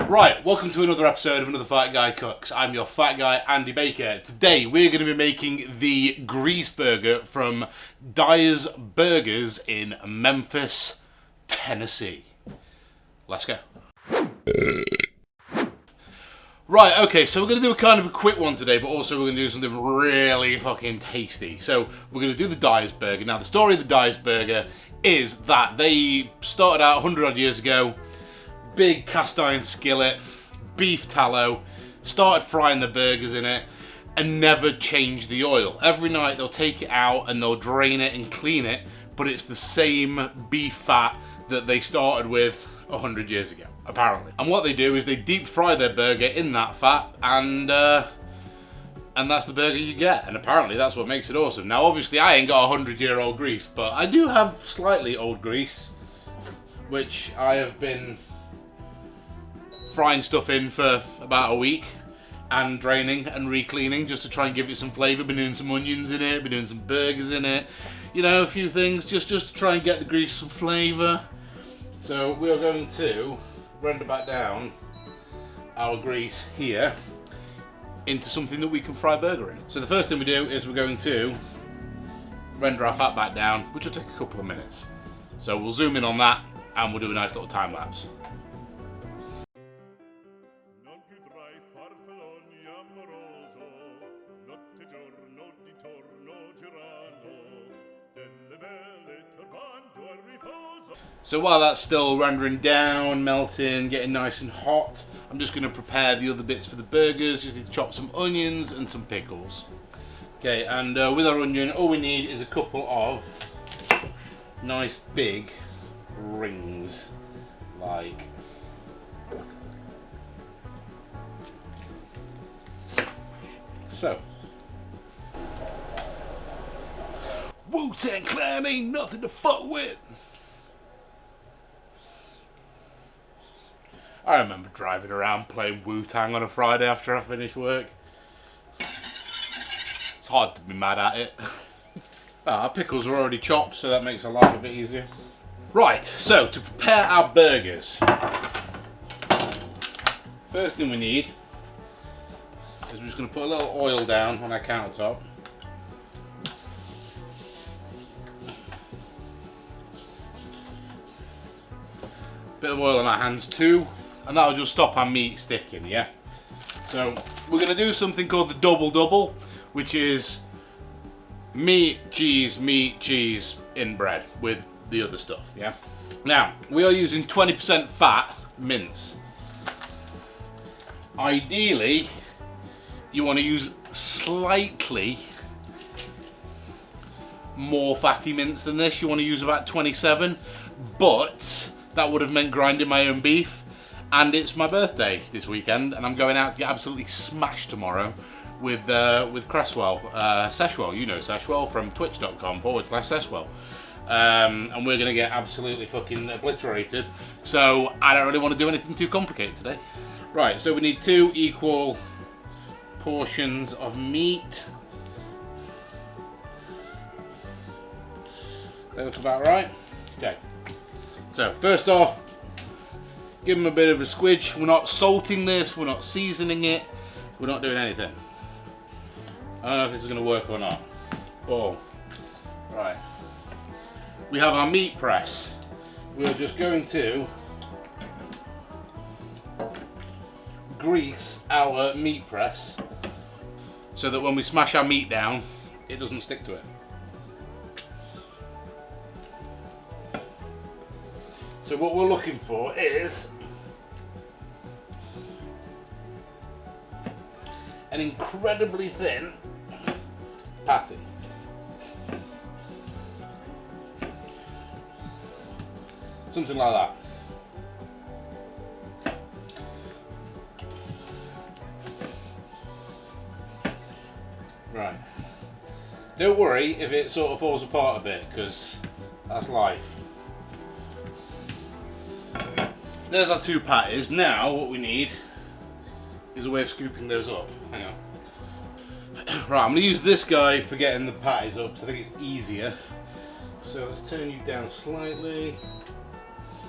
Right, welcome to another episode of Another Fat Guy Cooks. I'm your fat guy, Andy Baker. Today we're going to be making the grease burger from Dyer's Burgers in Memphis, Tennessee. Let's go. Right, okay, so we're going to do a kind of a quick one today, but also we're going to do something really fucking tasty. So we're going to do the Dyer's Burger. Now, the story of the Dyer's Burger is that they started out 100 odd years ago. Big cast iron skillet, beef tallow, started frying the burgers in it and never changed the oil. Every night they'll take it out and they'll drain it and clean it, but it's the same beef fat that they started with 100 years ago, apparently. And what they do is they deep fry their burger in that fat and that's the burger you get. And apparently that's what makes it awesome. Now obviously I ain't got 100-year-old grease, but I do have slightly old grease, which I have been frying stuff in for about a week and draining and re-cleaning just to try and give it some flavour. Been doing some onions in it, been doing some burgers in it, you know, a few things just to try and get the grease some flavour. So we're going to render back down our grease here into something that we can fry a burger in. So the first thing we do is we're going to render our fat back down, which will take a couple of minutes. So we'll zoom in on that and we'll do a nice little time lapse. So while that's still rendering down, melting, getting nice and hot, I'm just going to prepare the other bits for the burgers. Just need to chop some onions and some pickles. Okay, and with our onion, all we need is a couple of nice big rings, like so. Wu-Tang Clan ain't nothing to fuck with. I remember driving around playing Wu-Tang on a Friday after I finished work. It's hard to be mad at it. Our pickles are already chopped, so that makes our life a bit easier. Right, so to prepare our burgers, first thing we need is we're just going to put a little oil down on our countertop. Bit of oil on our hands too. And that'll just stop our meat sticking, yeah? So we're going to do something called the double, which is meat, cheese in bread with the other stuff, yeah? Now, we are using 20% fat mince. Ideally, you want to use slightly more fatty mince than this. You want to use about 27, but that would have meant grinding my own beef. And it's my birthday this weekend, and I'm going out to get absolutely smashed tomorrow with Cresswell, Seshwell. You know Seshwell from twitch.com/Seshwell. And we're going to get absolutely fucking obliterated. So I don't really want to do anything too complicated today. Right, so we need 2 equal portions of meat. They look about right. Okay. So first off, give them a bit of a squidge. We're not salting this, we're not seasoning it, we're not doing anything. I don't know if this is going to work or not. Oh, right. We have our meat press. We're just going to grease our meat press so that when we smash our meat down, it doesn't stick to it. So what we're looking for is an incredibly thin patty. Something like that. Right. Don't worry if it sort of falls apart a bit, because that's life. There's our 2 patties. Now what we need is a way of scooping those up. Hang on. Right, I'm going to use this guy for getting the patties up, because I think it's easier. So let's turn you down slightly.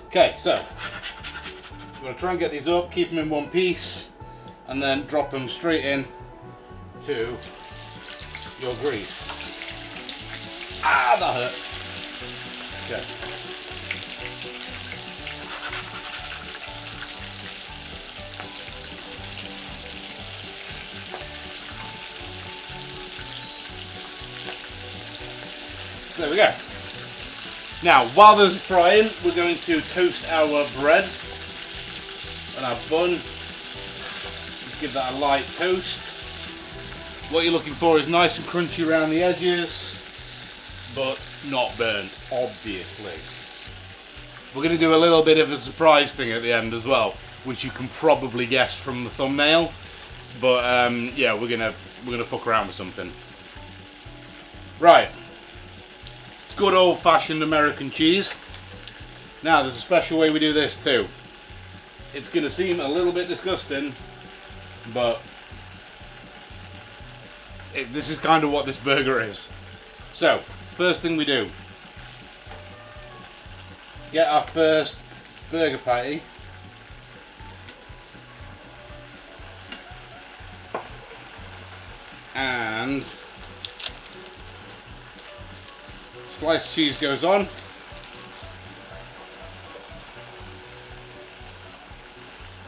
Okay, so You're going to try and get these up, keep them in one piece, and then drop them straight in to your grease. Ah, that hurt. Okay. There we go. Now, while those are frying, we're going to toast our bread and our bun. Just give that a light toast. What you're looking for is nice and crunchy around the edges, but not burnt, obviously. We're going to do a little bit of a surprise thing at the end as well, which you can probably guess from the thumbnail. But yeah, we're gonna fuck around with something. Right. Good old-fashioned American cheese. Now, there's a special way we do this too. It's going to seem a little bit disgusting, but this is kind of what this burger is. So, first thing we do, get our first burger patty. And sliced cheese goes on.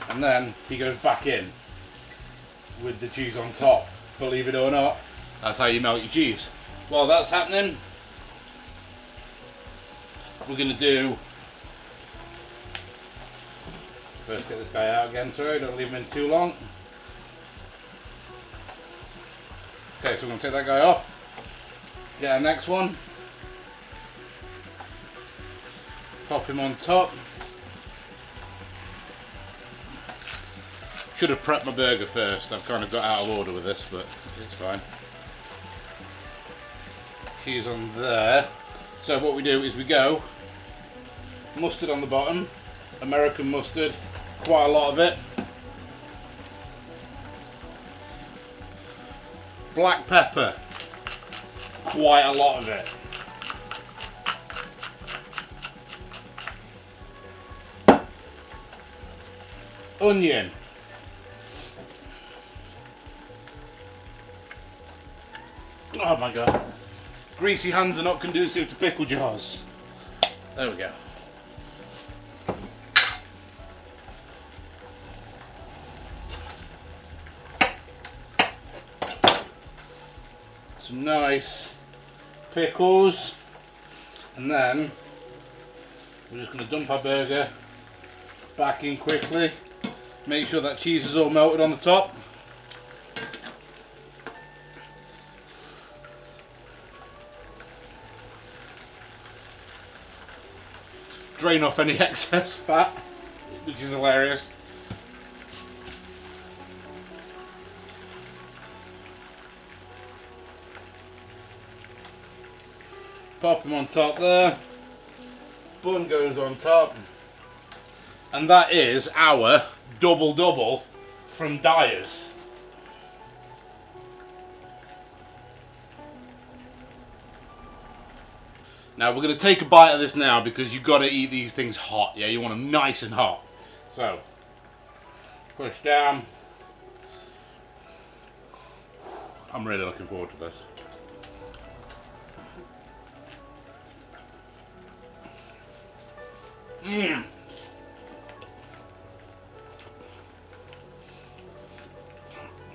And then he goes back in with the cheese on top. Believe it or not, that's how you melt your cheese. While that's happening, we're going to do... First get this guy out again, sorry, don't leave him in too long. Okay, so we're going to take that guy off. Get our next one. Pop him on top. Should have prepped my burger first. I've kind of got out of order with this, but it's fine. Cheese on there. So what we do is we go mustard on the bottom, American mustard, quite a lot of it. Black pepper, quite a lot of it. Onion. Oh my god. Greasy hands are not conducive to pickle jars. There we go. Some nice pickles. And then we're just going to dump our burger back in quickly. Make sure that cheese is all melted on the top. Drain off any excess fat, which is hilarious. Pop them on top there. Bun goes on top. And that is our double from Dyer's. Now we're going to take a bite of this now because you've got to eat these things hot, yeah? You want them nice and hot. So, push down. I'm really looking forward to this. Mmm.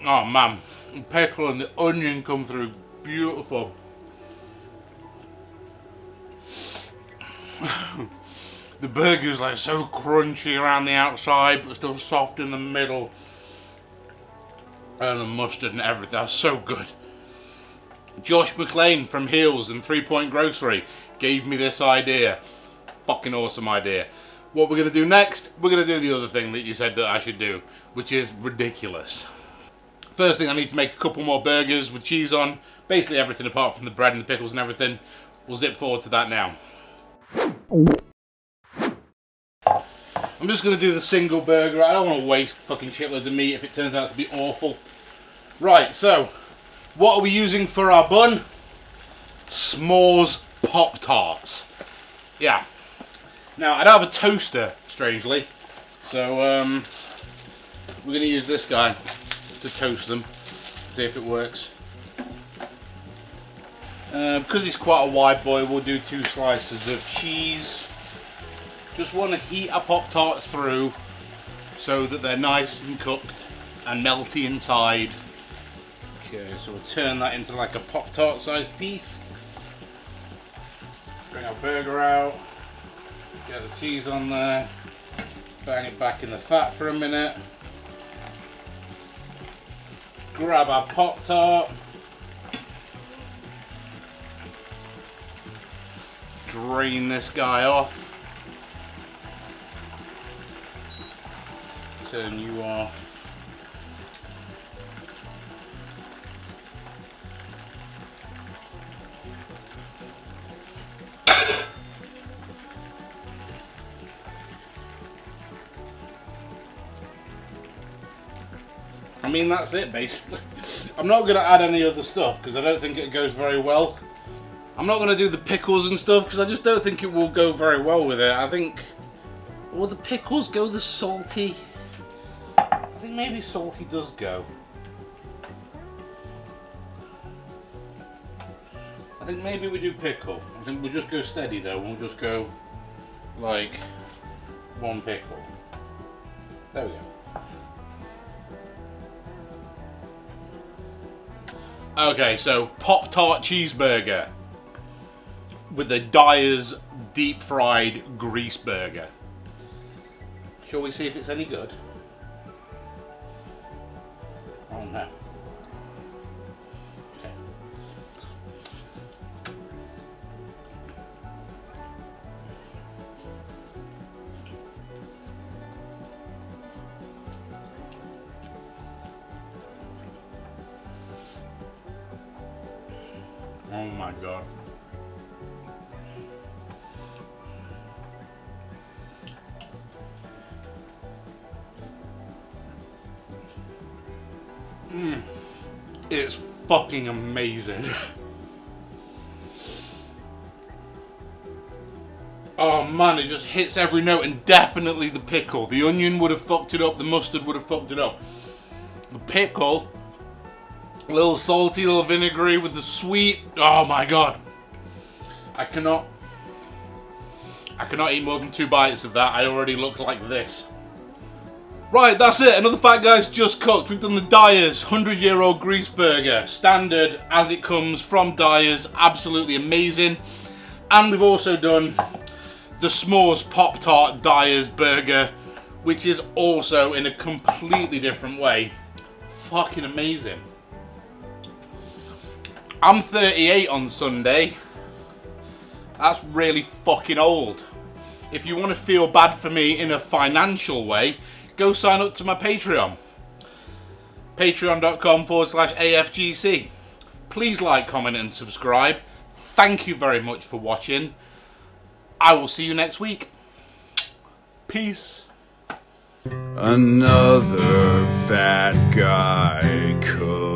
Oh man, the pickle and the onion come through beautiful. The burger's like so crunchy around the outside but still soft in the middle. And the mustard and everything, that's so good. Josh McLean from Heels and 3 Point Grocery gave me this idea. Fucking awesome idea. What we're going to do next, we're going to do the other thing that you said that I should do, which is ridiculous. First thing, I need to make a couple more burgers with cheese on. Basically everything apart from the bread and the pickles and everything. We'll zip forward to that now. I'm just going to do the single burger. I don't want to waste fucking shitloads of meat if it turns out to be awful. Right, so, what are we using for our bun? S'mores Pop Tarts. Yeah. Now, I don't have a toaster, strangely. So we're going to use this guy to toast them, see if it works. Because it's quite a wide boy, we'll do 2 slices of cheese. Just want to heat our Pop-Tarts through so that they're nice and cooked and melty inside. Okay, so we'll turn that into like a Pop-Tart sized piece. Bring our burger out, get the cheese on there, bang it back in the fat for a minute. Grab our Pop-Tart. Drain this guy off. Turn you off. I mean, that's it basically. I'm not going to add any other stuff because I don't think it goes very well. I'm not going to do the pickles and stuff because I just don't think it will go very well with it. I think, will the pickles go the salty? I think maybe salty does go. I think maybe we do pickle. I think we'll just go steady though. We'll just go like 1 pickle. There we go. Okay, so Pop-Tart cheeseburger with the Dyer's deep fried grease burger. Shall we see if it's any good? Oh no. Okay. Oh my god. It's fucking amazing. Oh man, it just hits every note, and definitely the pickle. The onion would have fucked it up, the mustard would have fucked it up. The pickle, a little salty, a little vinegary with the sweet. Oh my god. I cannot eat more than 2 bites of that. I already look like this. Right, that's it. Another Fat Guy's just cooked. We've done the Dyer's 100-year-old grease burger. Standard as it comes from Dyer's. Absolutely amazing. And we've also done the Smores Pop-Tart Dyer's burger, which is also in a completely different way. Fucking amazing. I'm 38 on Sunday. That's really fucking old. If you want to feel bad for me in a financial way, go sign up to my Patreon. Patreon.com/AFGC. Please like, comment and subscribe. Thank you very much for watching. I will see you next week. Peace. Another fat guy cook.